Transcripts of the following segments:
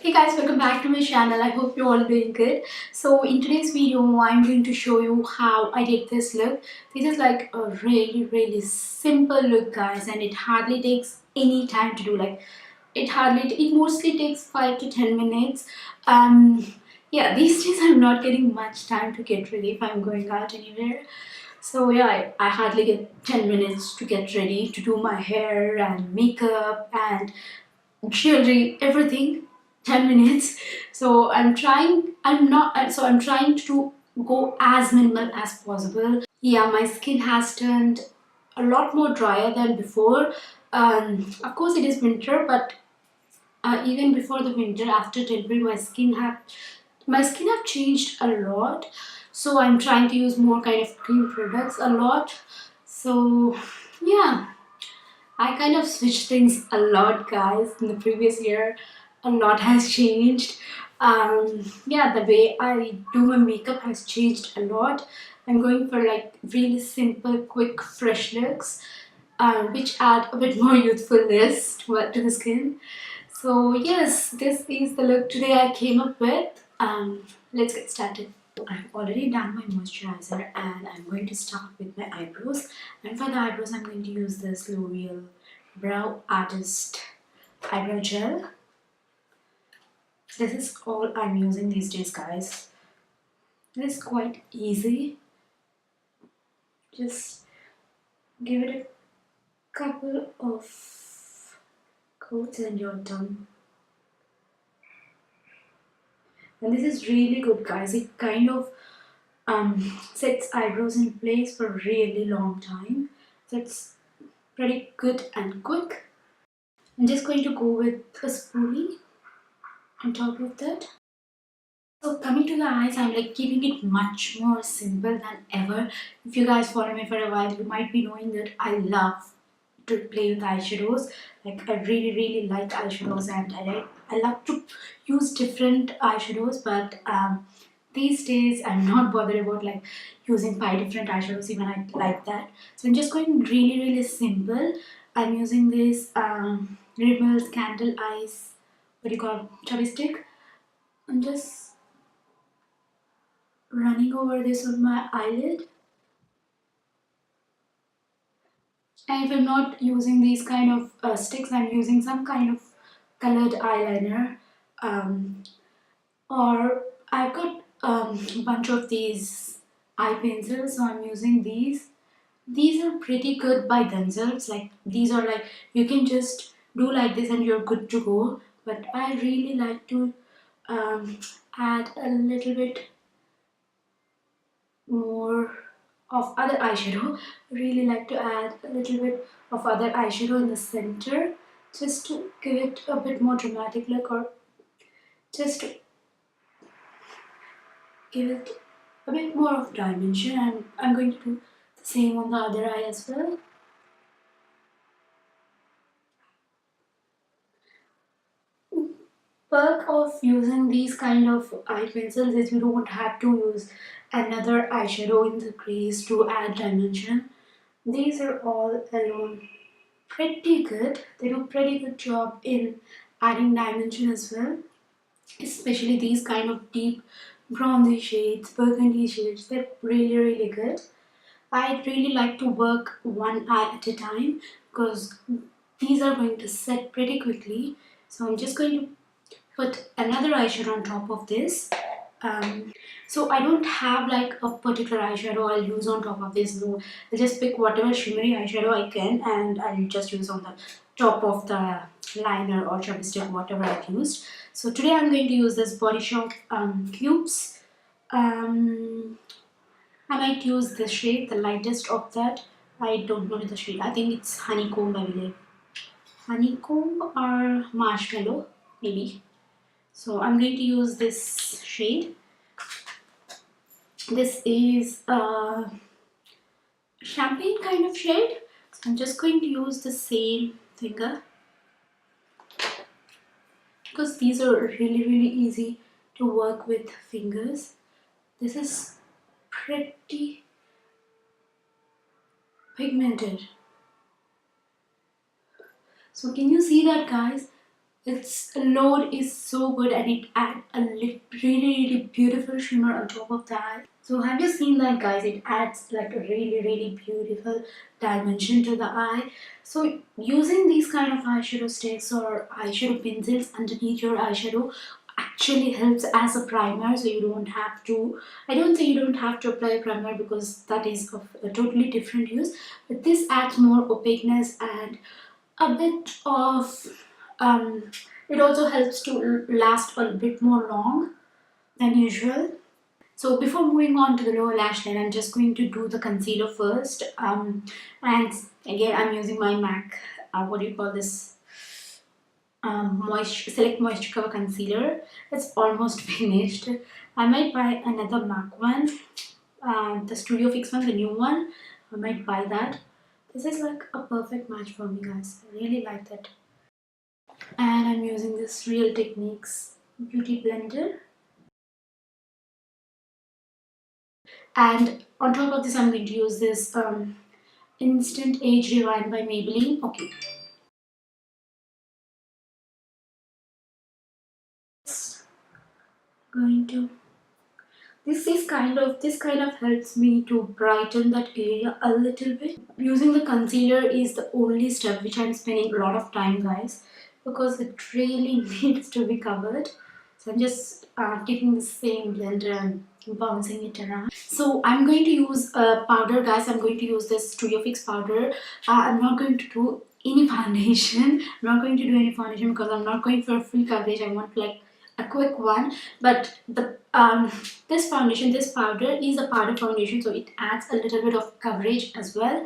Hey guys, welcome back to my channel. I hope you're all doing good. So in today's video, I'm going to show you how I did this look. This is like a really simple look, guys, and it hardly takes any time to do. Like it mostly takes 5 to 10 minutes. Yeah, these days I'm not getting much time to get ready if I'm going out anywhere. So yeah, I hardly get 10 minutes to get ready, to do my hair and makeup and jewelry, everything. 10 minutes. So I'm trying to go as minimal as possible. Yeah, my skin has turned a lot more drier than before. Of course it is winter, but even before the winter, after January, my skin have changed a lot. So I'm trying to use more kind of cream products a lot. So yeah, I kind of switched things a lot, guys. In the previous year, a lot has changed. Yeah, the way I do my makeup has changed a lot. I'm going for like really simple, quick, fresh looks, which add a bit more youthfulness to the skin. So yes, this is the look today I came up with. Let's get started. I've already done my moisturizer and I'm going to start with my eyebrows. And for the eyebrows, I'm going to use this L'Oreal Brow Artist Eyebrow Gel. This is all I'm using these days, guys. It is quite easy. Just give it a couple of coats and you're done. And this is really good, guys. It kind of sets eyebrows in place for a really long time. So it's pretty good and quick. I'm just going to go with a spoolie on top of that. So coming to the eyes, I'm like keeping it much more simple than ever. If you guys follow me for a while, you might be knowing that I love to play with eyeshadows. Like I really like eyeshadows, and I love to use different eyeshadows. But these days I'm not bothered about like using 5 different eyeshadows. Even I like that. So I'm just going really simple. I'm using this Rimmel's Candle Eyes. What do you call chubby stick? I'm just running over this on my eyelid. And if I'm not using these kind of sticks, I'm using some kind of colored eyeliner. Um, or I've got a bunch of these eye pencils, so I'm using these. These are pretty good by themselves. Like these are like you can just do like this and you're good to go. But I really like to um, add a little bit more of other eyeshadow. Really like to add a little bit of other eyeshadow in the center just to give it a bit more dramatic look, or just to give it a bit more of dimension. And I'm going to do the same on the other eye as well. Perk of using these kind of eye pencils is you don't have to use another eyeshadow in the crease to add dimension. These are all alone pretty good. They do pretty good job in adding dimension as well. Especially these kind of deep bronzy shades, burgundy shades, they're really good. I really like to work one eye at a time because these are going to set pretty quickly. So I'm just going to put another eyeshadow on top of this. So I don't have like a particular eyeshadow I'll use on top of this. No, I'll just pick whatever shimmery eyeshadow I can and I'll just use on the top of the liner or chapstick, whatever I've used. So today I'm going to use this Body Shop cubes. I might use this shade, the lightest of that. I don't know the shade. I think it's honeycomb, I believe. Honeycomb or marshmallow, maybe. So I'm going to use this shade. This is a champagne kind of shade. So I'm just going to use the same finger because these are really easy to work with fingers. This is pretty pigmented. So can you see that, guys? Its load is so good and it adds a really beautiful shimmer on top of that. So have you seen that, guys? It adds like a really beautiful dimension to the eye. So using these kind of eyeshadow sticks or eyeshadow pencils underneath your eyeshadow actually helps as a primer, so you don't have to, I don't say you don't have to apply a primer because that is of a totally different use, but this adds more opaqueness and a bit of it also helps to last a bit more long than usual. So before moving on to the lower lash line, I'm just going to do the concealer first. And again, I'm using my MAC, what do you call this? Select Moisture Cover Concealer. It's almost finished. I might buy another MAC one, the Studio Fix one, the new one. I might buy that. This is like a perfect match for me, guys. I really like that. And I'm using this Real Techniques Beauty Blender. And on top of this, I'm going to use this Instant Age Rewind by Maybelline. Okay. It's going to this kind of helps me to brighten that area a little bit. Using the concealer is the only step which I'm spending a lot of time, guys, because it really needs to be covered. So I'm just taking the same blender and bouncing it around. So I'm going to use a powder, guys. I'm going to use this Studio Fix powder. I'm not going to do any foundation. I'm not going to do any foundation because I'm not going for full coverage. I want like a quick one. But the this foundation, this powder is a powder foundation, so it adds a little bit of coverage as well.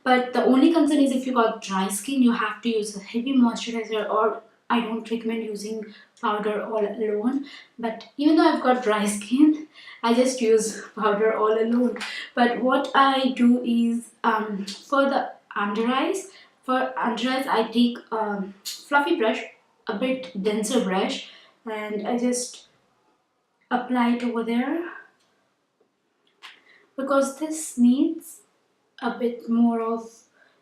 But the only concern is if you got dry skin, you have to use a heavy moisturizer, or I don't recommend using powder all alone. But even though I've got dry skin, I just use powder all alone. But what I do is for the under eyes, I take a fluffy brush, a bit denser brush, and I just apply it over there because this needs a bit more of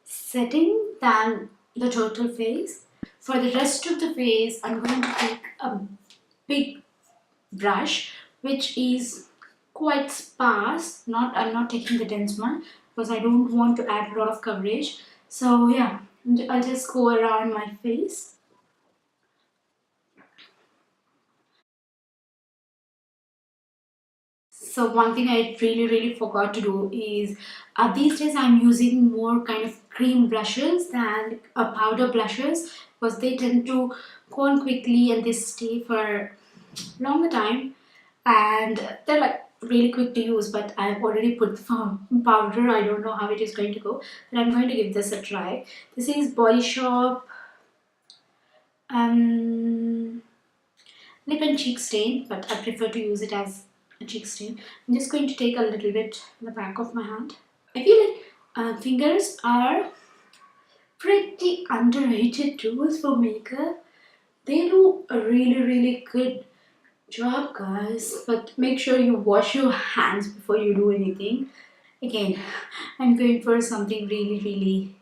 setting than the total face. For the rest of the face, I'm going to take a big brush which is quite sparse. I'm not taking the dense one because I don't want to add a lot of coverage. So yeah, I'll just go around my face. So one thing I really forgot to do is these days I'm using more kind of cream brushes than powder blushes because they tend to go on quickly and they stay for longer time, and they're like really quick to use. But I've already put the powder. I don't know how it is going to go, but I'm going to give this a try. This is Body Shop um, lip and cheek stain, but I prefer to use it as a cheek stain. I'm just going to take a little bit in the back of my hand. I feel like fingers are pretty underrated tools for makeup. They do a really good job, guys, but make sure you wash your hands before you do anything. Again, I'm going for something really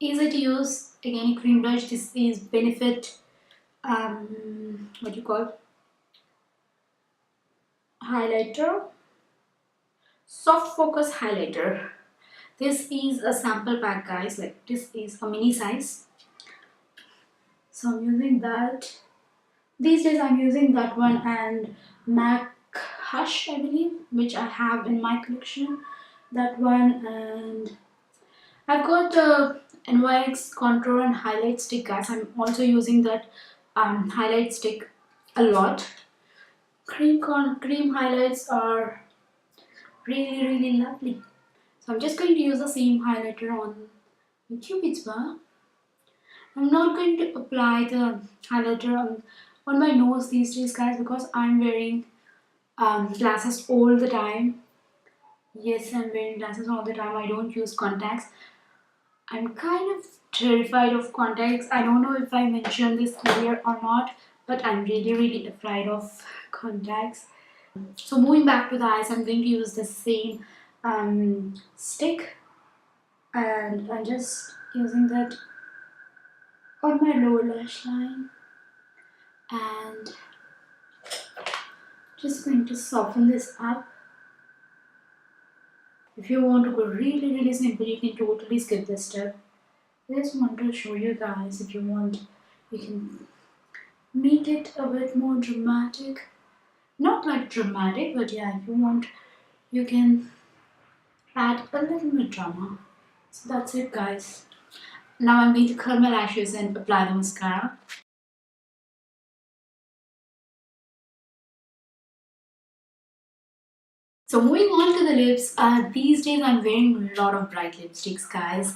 easy to use. Again, a cream brush. This is Benefit what do you call, highlighter, soft focus highlighter. This is a sample pack, guys. Like this is a mini size, so I'm using that. These days I'm using that one and MAC Hush, I believe, which I have in my collection. That one, and I've got the NYX contour and highlight stick, guys. I'm also using that highlight stick a lot. Cream highlights are really lovely. So I'm just going to use the same highlighter on my Cupid's bar. I'm not going to apply the highlighter on my nose these days, guys, because I'm wearing glasses all the time. Yes, I'm wearing glasses all the time. I don't use contacts. I'm kind of terrified of contacts. I don't know if I mentioned this earlier or not, but I'm really afraid of contacts. So moving back to the eyes, I'm going to use the same stick, and I'm just using that on my lower lash line. and just going to soften this up. If you want to go really simple, you can totally skip this step. I just want to show you guys, if you want, you can make it a bit more dramatic. Not like dramatic, but yeah, if you want, you can add a little bit drama. So that's it, guys. Now I'm going to curl my lashes and apply the mascara. So moving on to the lips, these days I'm wearing a lot of bright lipsticks, guys.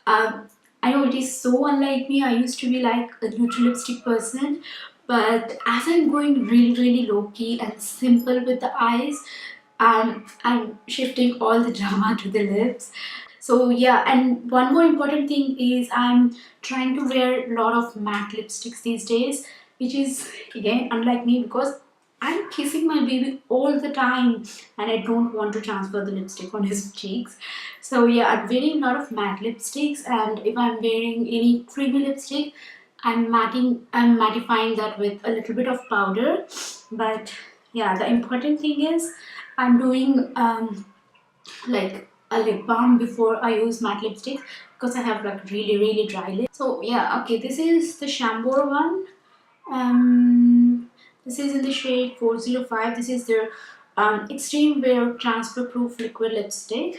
Um, I know it is so unlike me. I used to be like a neutral lipstick person, but as I'm going really low key and simple with the eyes, I'm shifting all the drama to the lips. So yeah, and one more important thing is I'm trying to wear a lot of matte lipsticks these days, which is again unlike me because I'm kissing my baby all the time and I don't want to transfer the lipstick on his cheeks. So yeah, I'm wearing a lot of matte lipsticks, and if I'm wearing any creamy lipstick, I'm mattifying that with a little bit of powder. But yeah, the important thing is I'm doing like a lip balm before I use matte lipstick because I have like really dry lips. So yeah, okay, this is the shampoo one. This is in the shade 405. This is their extreme wear transfer proof liquid lipstick.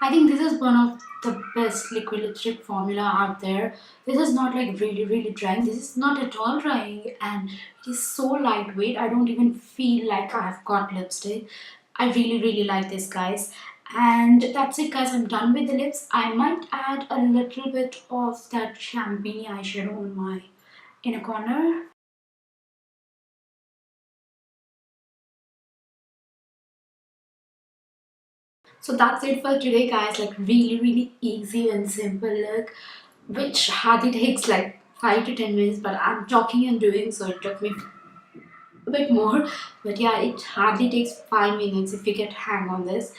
I think this is one of the best liquid lipstick formula out there. This is not like really drying. This is not at all drying, and it is so lightweight. I don't even feel like I've got lipstick. I really like this, guys. And that's it, guys. I'm done with the lips. I might add a little bit of that champagne eyeshadow on my inner corner. So that's it for today, guys. Like really easy and simple look, which hardly takes like 5 to 10 minutes. But I'm talking and doing, so it took me a bit more. But yeah, it hardly takes 5 minutes if you get hang on this.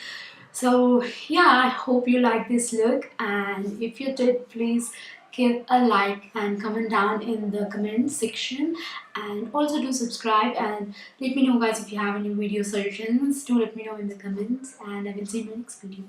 So yeah, I hope you like this look, and if you did, please give a like and comment down in the comment section, and also do subscribe and let me know, guys, if you have any video suggestions. Do let me know in the comments, and I will see you in the next video.